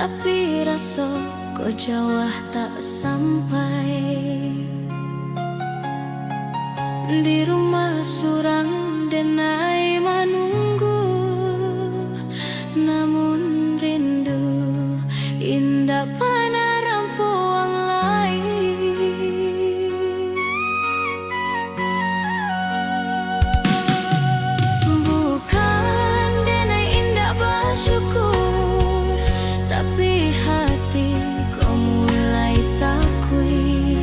tapi rasa kok jauh tak sampai. Di rumah surang denai menunggu, namun rindu indah pernah rampuang lain. Bukan denai indah bersyukur, tapi hati kau mulai takui.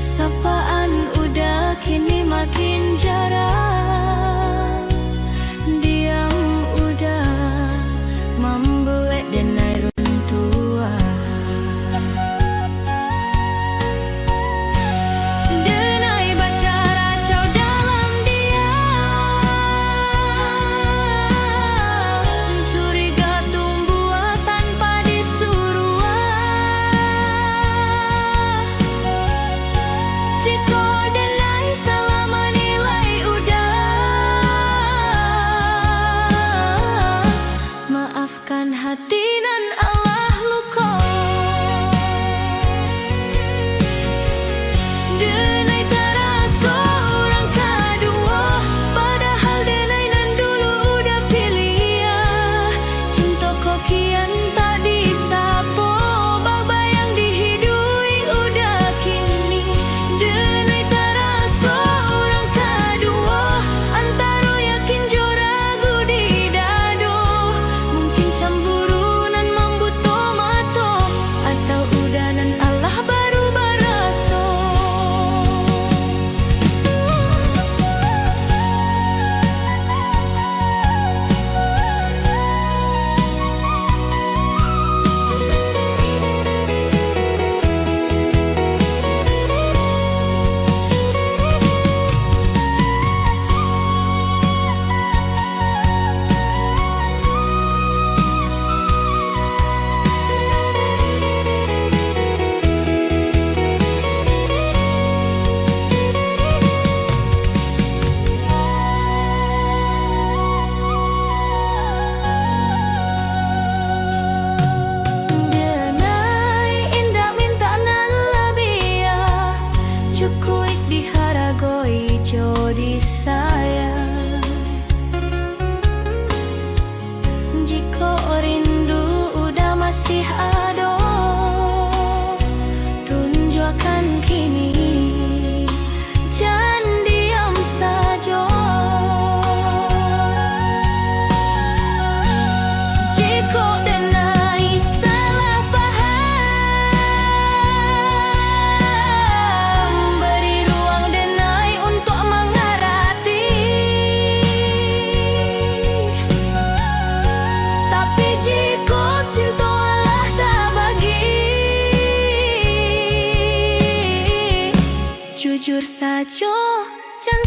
Sapaan udah kini makin jarang, diam udah membuat denai runtuhan. Denai baca racau dalam diam, curiga tumbuh tanpa disuruh. Jika denai salah menilai udah, maafkan hati nan Allah luka. Denai terasa orang kedua, padahal denai nan dulu udah pilih ya. Cinta kau kian tak disapo, babayang dihidui udah kini. Denai terasa orang kedua, antara yakin jo ragu di dado. Mungkin cemburu nan membuto mato, atau udah nan Allah baru baraso. Denai indah minta nan lebih ya, cukup diharagoi jodi sayang. Jika rindu udah masih ada, tunjukkan kini, jangan diam saja. Jika denai salah paham, beri ruang denai untuk mengerti. Tapi jika cinta Allah tak bagi, jujur saja jangan